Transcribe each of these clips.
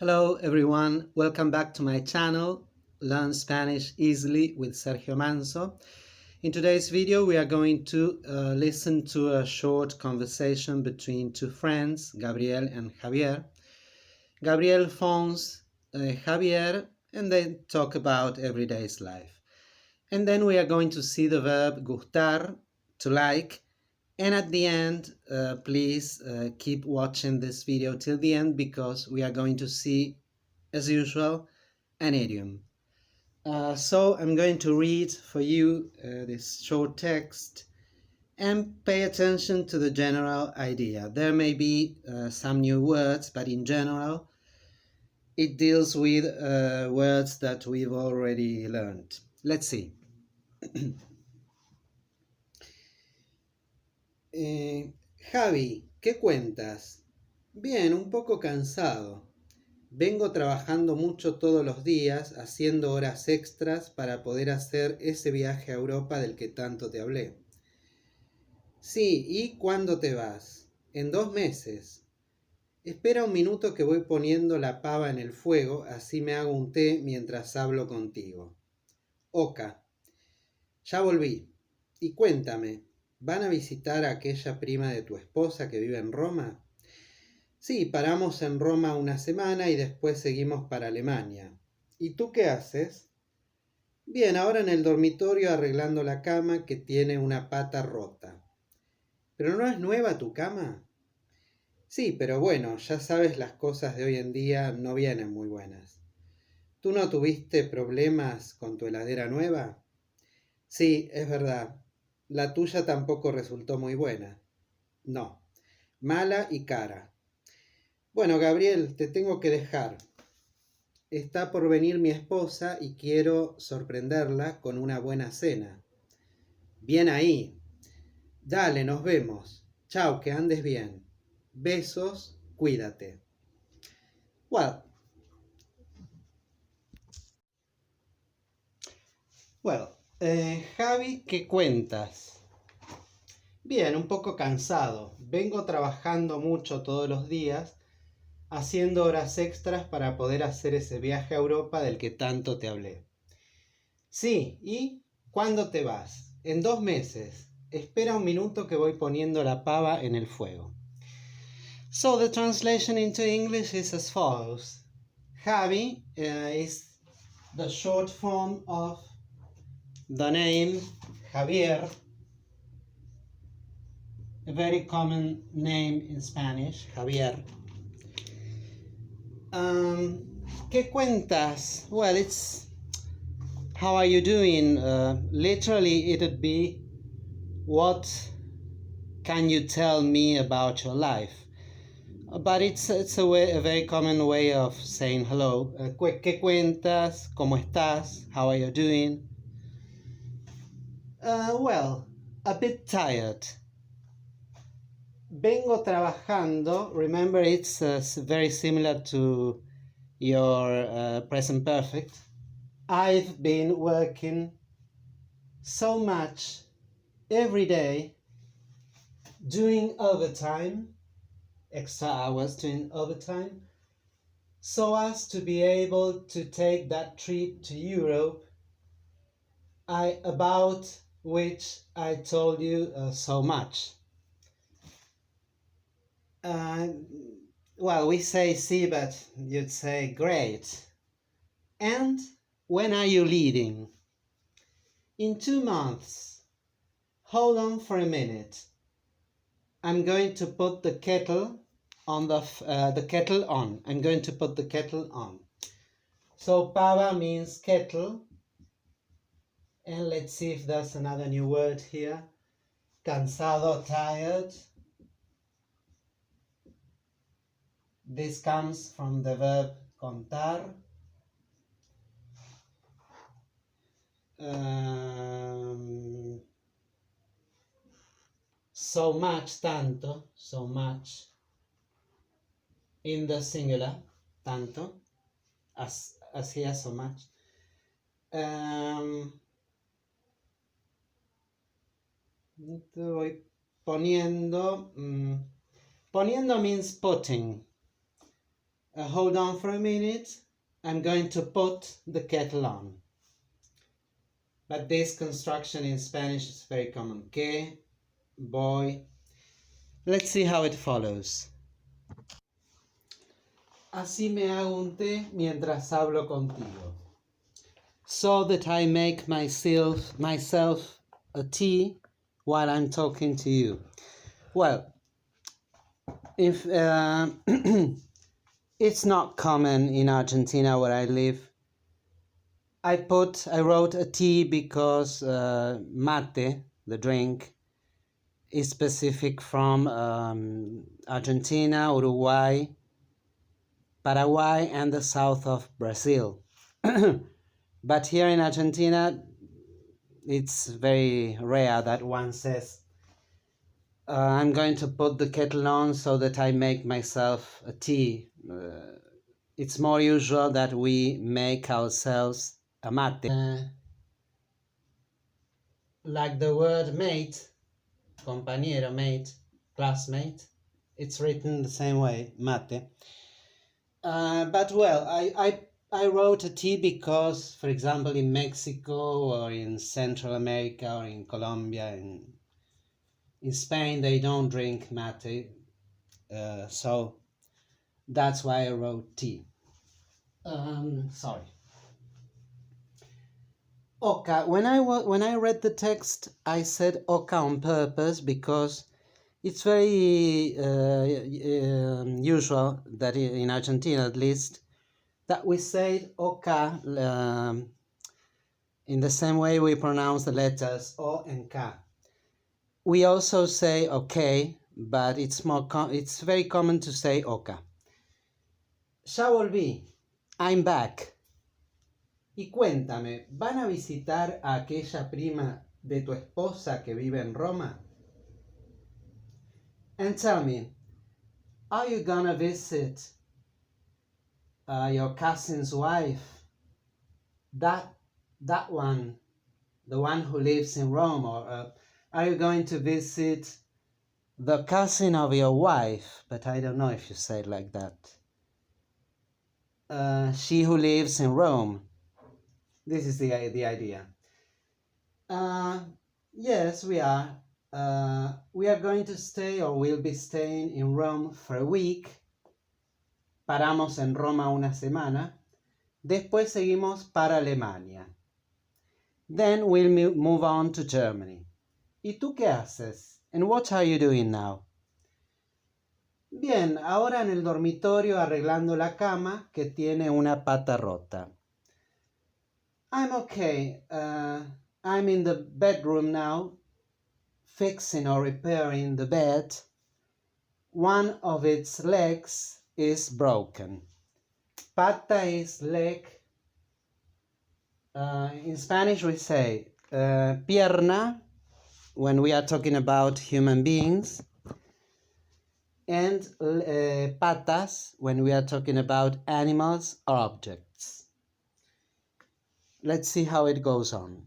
Hello everyone, welcome back to my channel, Learn Spanish Easily with Sergio Manso. In today's video we are going to listen to a short conversation between two friends, Gabriel and Javier. Gabriel phones Javier and they talk about everyday's life. And then we are going to see the verb gustar, to like, and at the end, please keep watching this video till the end because we are going to see, as usual, an idiom. So I'm going to read for you this short text and pay attention to the general idea. There may be some new words, but in general, it deals with words that we've already learned. Let's see. Javi, ¿qué cuentas? Bien, un poco cansado. Vengo trabajando mucho todos los días, haciendo horas extras para poder hacer ese viaje a Europa del que tanto te hablé. Sí, ¿y cuándo te vas? En 2 meses. Espera un minuto que voy poniendo la pava en el fuego, así me hago un té mientras hablo contigo. Oka. Ya volví. Y cuéntame, ¿van a visitar a aquella prima de tu esposa que vive en Roma? Sí, paramos en Roma una semana y después seguimos para Alemania. ¿Y tú qué haces? Bien, ahora en el dormitorio arreglando la cama que tiene una pata rota. ¿Pero no es nueva tu cama? Sí, pero bueno, ya sabes, las cosas de hoy en día no vienen muy buenas. ¿Tú no tuviste problemas con tu heladera nueva? Sí, es verdad. La tuya tampoco resultó muy buena. No, mala y cara. Bueno, Gabriel, te tengo que dejar. Está por venir mi esposa y quiero sorprenderla con una buena cena. Bien ahí. Dale, nos vemos. Chao, que andes bien. Besos, cuídate. Well, Javi, ¿qué cuentas? Bien, un poco cansado. Vengo trabajando mucho todos los días, haciendo horas extras para poder hacer ese viaje a Europa del que tanto te hablé. Sí, ¿y cuándo te vas? En 2 meses. Espera un minuto que voy poniendo la pava en el fuego. So the translation into English is as follows. Javi is the short form of the name Javier, a very common name in Spanish, Javier. ¿Qué cuentas? Well, it's how are you doing? Literally, it would be what can you tell me about your life? But it's a very common way of saying hello. ¿Qué cuentas? ¿Cómo estás? How are you doing? Well, a bit tired. Vengo trabajando. Remember, it's very similar to your present perfect. I've been working so much every day, doing overtime, extra hours doing overtime, so as to be able to take that trip to Europe about which I told you so much. Well, we say see, but you'd say great. And when are you leaving? In 2 months. Hold on for a minute. I'm going to put the kettle on the kettle on. I'm going to put the kettle on. So pava means kettle. And let's see if there's another new word here. Cansado, tired. This comes from the verb contar. So much, tanto, so much. In the singular, tanto, as here, so much. Voy poniendo. Poniendo means putting. Hold on for a minute. I'm going to put the kettle on. But this construction in Spanish is very common. Que, voy. Let's see how it follows. Así me hago un té mientras hablo contigo. So that I make myself a tea while I'm talking to you. Well, if it's not common in Argentina where I live. I wrote a tea because mate, the drink, is specific from Argentina, Uruguay, Paraguay, and the south of Brazil. But here in Argentina, it's very rare that one says, I'm going to put the kettle on so that I make myself a tea. It's more usual that we make ourselves a mate. Like the word mate, compañero, mate, classmate, it's written the same way, mate. But well, I wrote a tea because, for example, in Mexico or in Central America or in Colombia, in Spain, they don't drink mate. So that's why I wrote tea. Sorry. Oca. When I read the text, I said oca on purpose because it's very usual that in Argentina, at least, that we say oca in the same way we pronounce the letters o and ka. We also say okay, but it's very common to say oca. Ya volví. I'm back. Y cuéntame, ¿van a visitar a aquella prima de tu esposa que vive en Roma? And tell me, are you gonna visit your cousin's wife? That one, the one who lives in Rome, or are you going to visit the cousin of your wife? But I don't know if you say it like that. She who lives in Rome. This is the idea. Yes, we are. We are going to stay, or we'll be staying in Rome for a week. Paramos en Roma una semana. Después seguimos para Alemania. Then we'll move on to Germany. ¿Y tú qué haces? And what are you doing now? Bien, ahora en el dormitorio arreglando la cama que tiene una pata rota. I'm okay. I'm in the bedroom now, fixing or repairing the bed. One of its legs is broken. Pata is leg. In Spanish we say pierna when we are talking about human beings, and patas when we are talking about animals or objects. Let's see how it goes on.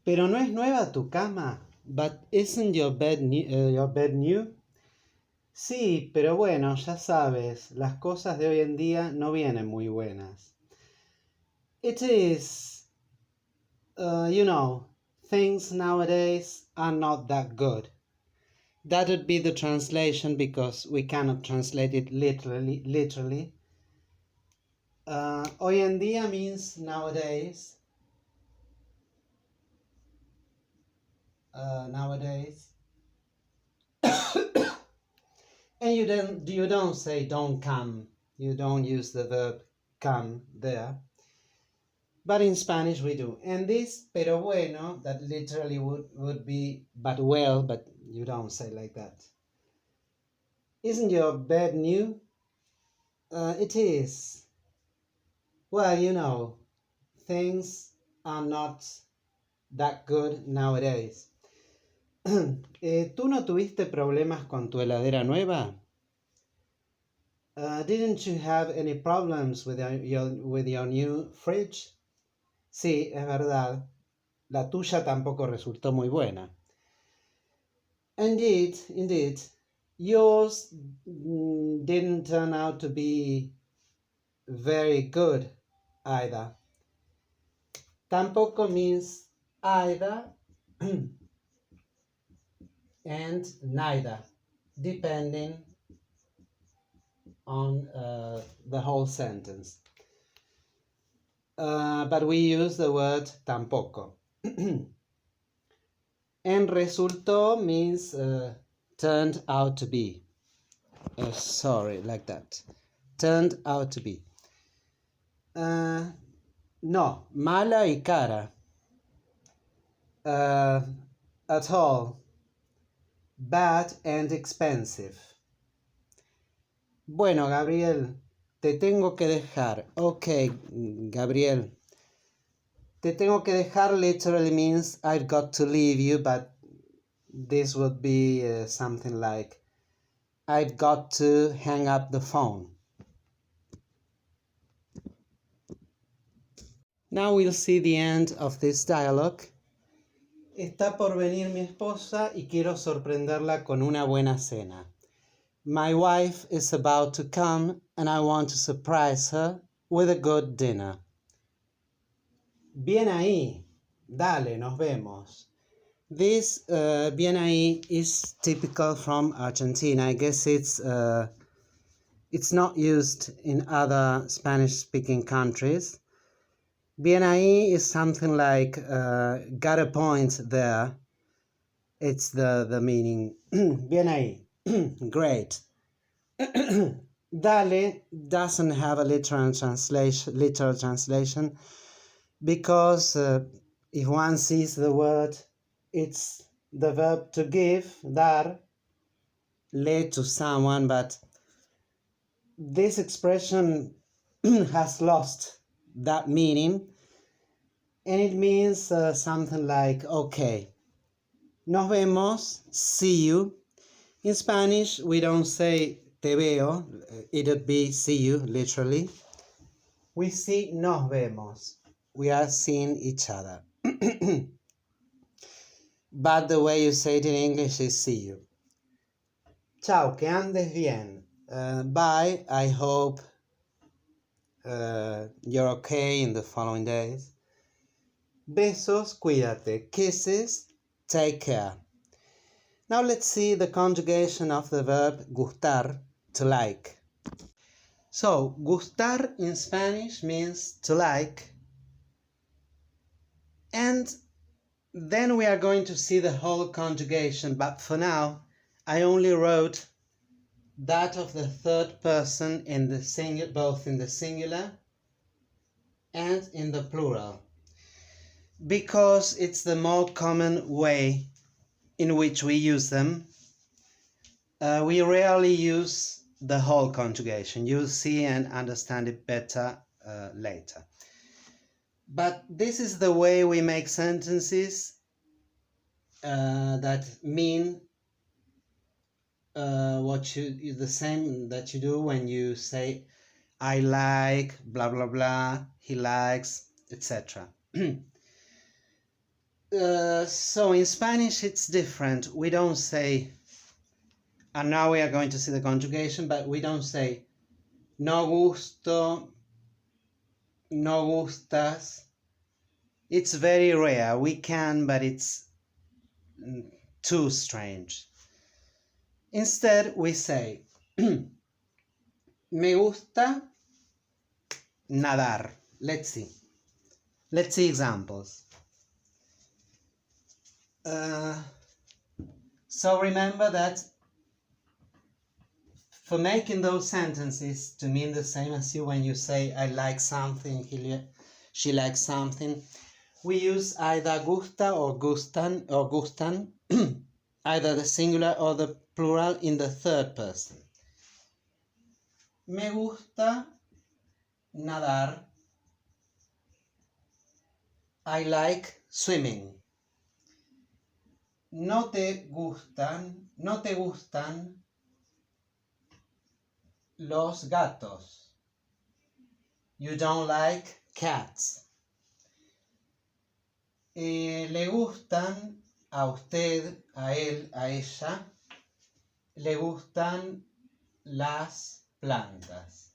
Pero no es nueva tu cama. But isn't your bed new? Sí, pero bueno, ya sabes, las cosas de hoy en día no vienen muy buenas. It is, things nowadays are not that good. That would be the translation because we cannot translate it literally. Hoy en día means nowadays. Nowadays. And you don't say don't come. You don't use the verb come there. But in Spanish we do. And this pero bueno, that literally would be but well, but you don't say like that. Isn't your bed new? It is. Well, things are not that good nowadays. ¿Tú no tuviste problemas con tu heladera nueva? Didn't you have any problems with your new fridge? Sí, es verdad. La tuya tampoco resultó muy buena. Indeed. Yours didn't turn out to be very good either. Tampoco means either and neither, depending on the whole sentence. But we use the word tampoco. And resultó means turned out to be. Sorry, like that. Turned out to be. No, mala y cara. At all. Bad and expensive. Bueno, Gabriel, te tengo que dejar. Okay, Gabriel. Te tengo que dejar literally means I've got to leave you, but this would be something like I've got to hang up the phone. Now we'll see the end of this dialogue. Está por venir mi esposa y quiero sorprenderla con una buena cena. My wife is about to come and I want to surprise her with a good dinner. Bien ahí. Dale, nos vemos. This bien ahí is typical from Argentina. I guess it's not used in other Spanish-speaking countries. Bien ahí is something like got a point there. It's the meaning. Bien ahí. Great. Dale doesn't have a literal translation because if one sees the word, it's the verb to give, dar, le to someone, but this expression has lost that meaning, and it means something like, okay, nos vemos, see you. In Spanish, we don't say te veo, it'd be see you, literally. We see nos vemos. We are seeing each other. But the way you say it in English is see you. Chao, que andes bien. Bye, I hope you're okay in the following days. Besos, cuídate. Kisses, take care. Now let's see the conjugation of the verb gustar, to like. So, gustar in Spanish means to like. And then we are going to see the whole conjugation, but for now, I only wrote that of the third person in the both in the singular and in the plural, because it's the more common way in which we use them. We rarely use the whole conjugation. You'll see and understand it better later. But this is the way we make sentences that mean the same that you do when you say I like, blah blah blah, he likes, etc. So in Spanish it's different. We don't say, and now we are going to see the conjugation, but we don't say no gusto, no gustas. It's very rare. We can, but it's too strange. Instead, we say me gusta nadar. Let's see. Let's see examples. So remember that for making those sentences to mean the same as you when you say I like something, she likes something, we use either gusta or gustan, either the singular or the plural in the third person. Me gusta nadar. I like swimming. No te gustan los gatos. You don't like cats. Le gustan a usted, a él, a ella, le gustan las plantas.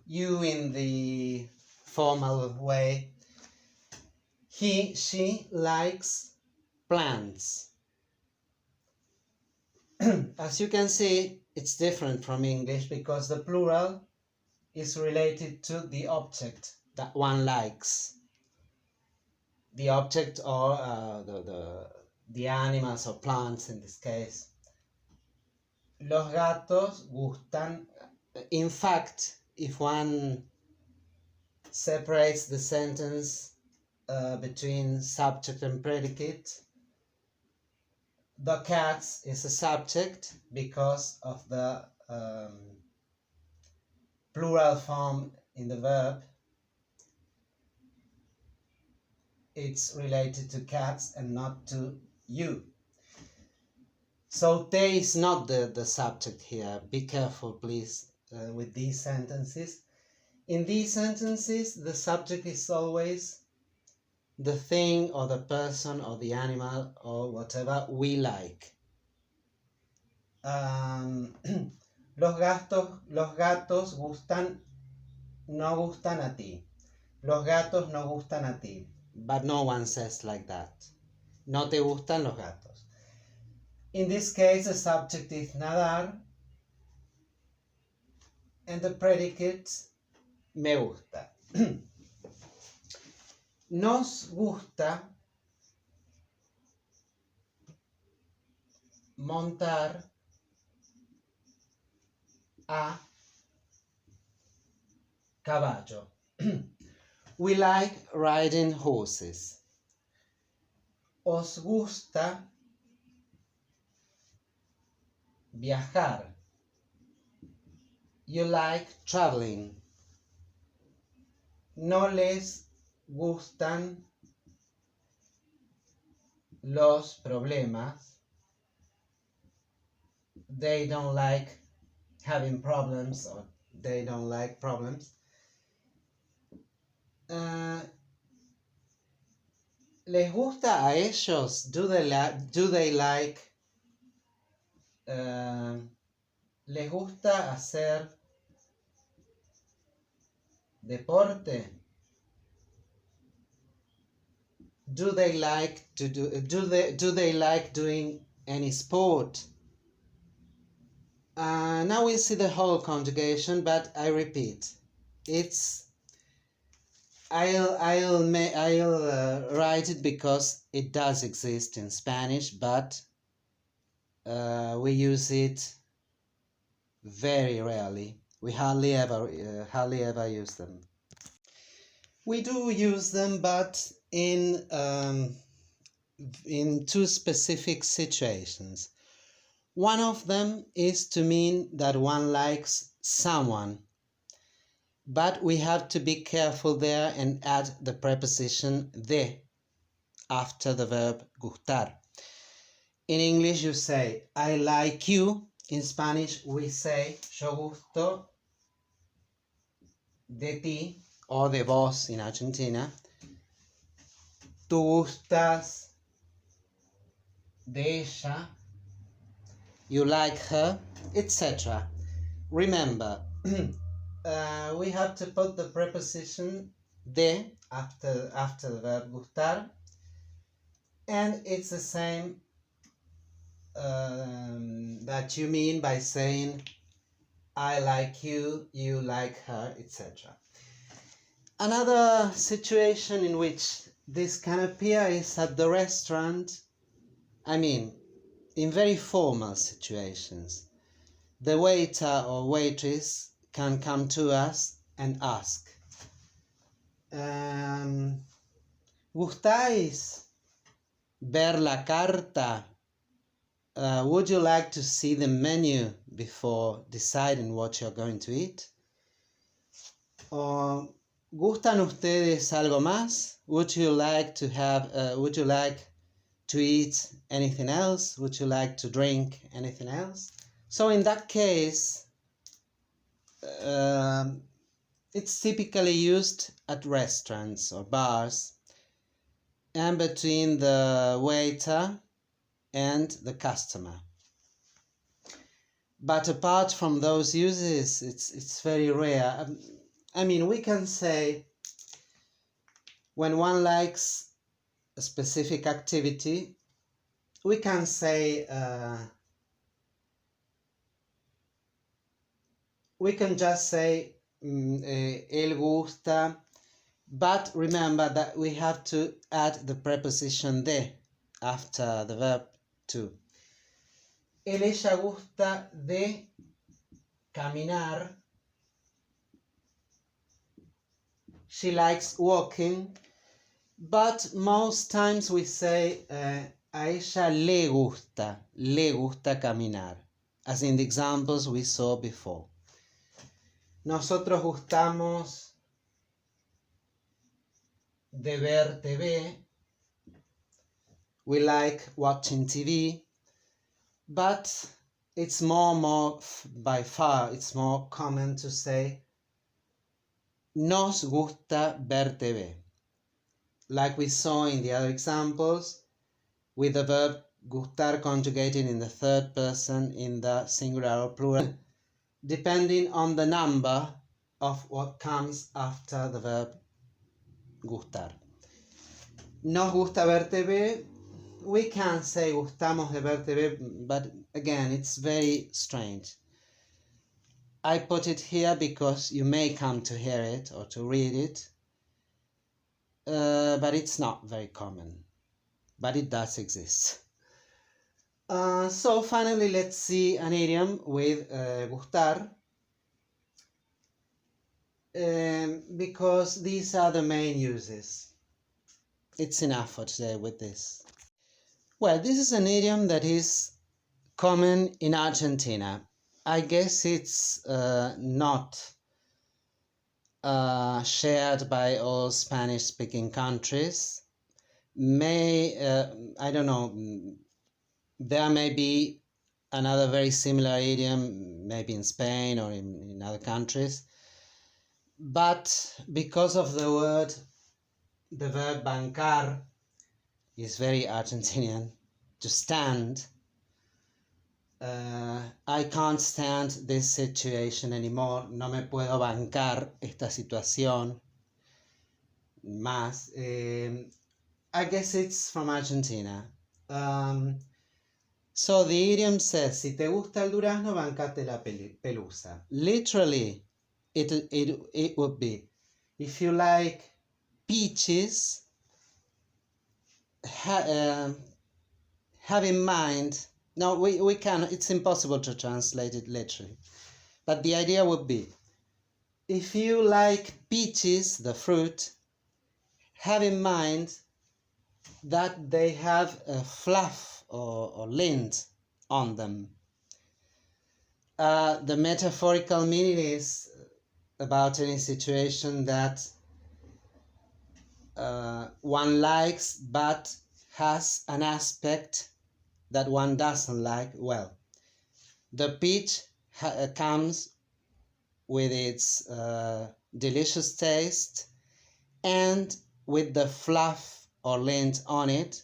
You in the formal way. He, she likes plants. As you can see, it's different from English because the plural is related to the object that one likes. The object or the animals or plants in this case. Los gatos gustan. In fact, if one separates the sentence between subject and predicate, the cats is a subject because of the plural form in the verb. It's related to cats and not to you. So te is not the subject here. Be careful, please, with these sentences. In these sentences, the subject is always the thing or the person or the animal or whatever we like. Los gatos no gustan a ti. Los gatos no gustan a ti. But no one says like that. No te gustan los gatos. In this case, the subject is nadar and the predicate me gusta. Nos gusta montar a caballo. We like riding horses. Os gusta viajar. You like traveling. No les gustan los problemas. They don't like having problems or they don't like problems. ¿Les gusta a ellos? Do they like? ¿Les gusta hacer deporte? Do they like to do they like doing any sport? Now we'll see the whole conjugation, but I repeat, it's I'll write it because it does exist in Spanish, but we use it very rarely. We hardly ever use them. We do use them, but in two specific situations. One of them is to mean that one likes someone, but we have to be careful there and add the preposition de after the verb gustar. In English you say, I like you. In Spanish we say, yo gusto de ti, or de vos in Argentina. Tú gustas de ella. You like her, etc. Remember, we have to put the preposition de after the verb gustar, and it's the same that you mean by saying I like you, you like her, etc. Another situation in which this can appear is at the restaurant. I mean, in very formal situations, the waiter or waitress can come to us and ask, ¿Gustáis ver la carta? Would you like to see the menu before deciding what you're going to eat? Or, ¿gustan ustedes algo más? Would you like to eat anything else? Would you like to drink anything else? So in that case, it's typically used at restaurants or bars, and between the waiter and the customer. But apart from those uses, it's very rare. I mean, we can say when one likes a specific activity, we can say we can just say él gusta, but remember that we have to add the preposition de after the verb to. Ella gusta de caminar. She likes walking, but most times we say a ella le gusta caminar, as in the examples we saw before. Nosotros gustamos de ver TV. We like watching TV, but it's by far, it's more common to say nos gusta ver TV. Like we saw in the other examples, with the verb gustar conjugated in the third person in the singular or plural, depending on the number of what comes after the verb gustar. Nos gusta ver TV. We can say gustamos de ver TV, but again, it's very strange. I put it here because you may come to hear it or to read it, but it's not very common. But it does exist. So finally, let's see an idiom with gustar, because these are the main uses. It's enough for today with this. Well, this is an idiom that is common in Argentina. I guess it's not shared by all Spanish-speaking countries. I don't know, there may be another very similar idiom, maybe in Spain or in other countries. But because of the verb bancar is very Argentinian, to stand, I can't stand this situation anymore. No me puedo bancar esta situación más. I guess it's from Argentina. So the idiom says, si te gusta el durazno, bancate la pelusa. Literally, it would be, if you like peaches, have in mind, no, we can, it's impossible to translate it literally, but the idea would be, if you like peaches, the fruit, have in mind that they have a fluff or lint on them. The metaphorical meaning is about any situation that one likes but has an aspect that one doesn't like. Well, the peach comes with its delicious taste and with the fluff or lint on it,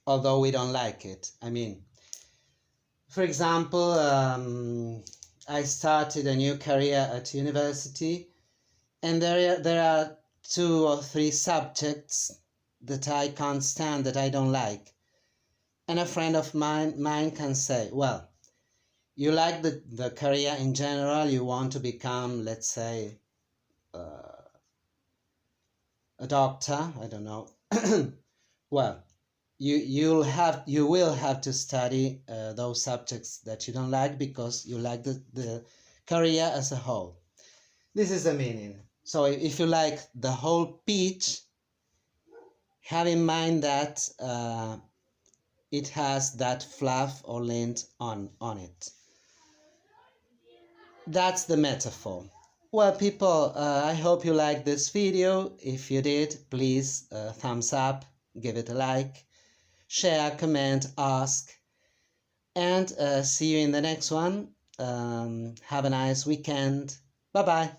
although we don't like it. I mean, for example, I started a new career at university, and there are 2 or 3 subjects that I can't stand, that I don't like. And a friend of mine can say, well, you like the career in general, you want to become, let's say, a doctor, I don't know. Well, you will have to study those subjects that you don't like because you like the career as a whole. This is the meaning. So if you like the whole peach, have in mind that it has that fluff or lint on it. That's the metaphor. Well, people, I hope you liked this video. If you did, please thumbs up, give it a like, share, comment, ask, and see you in the next one. Have a nice weekend. Bye-bye.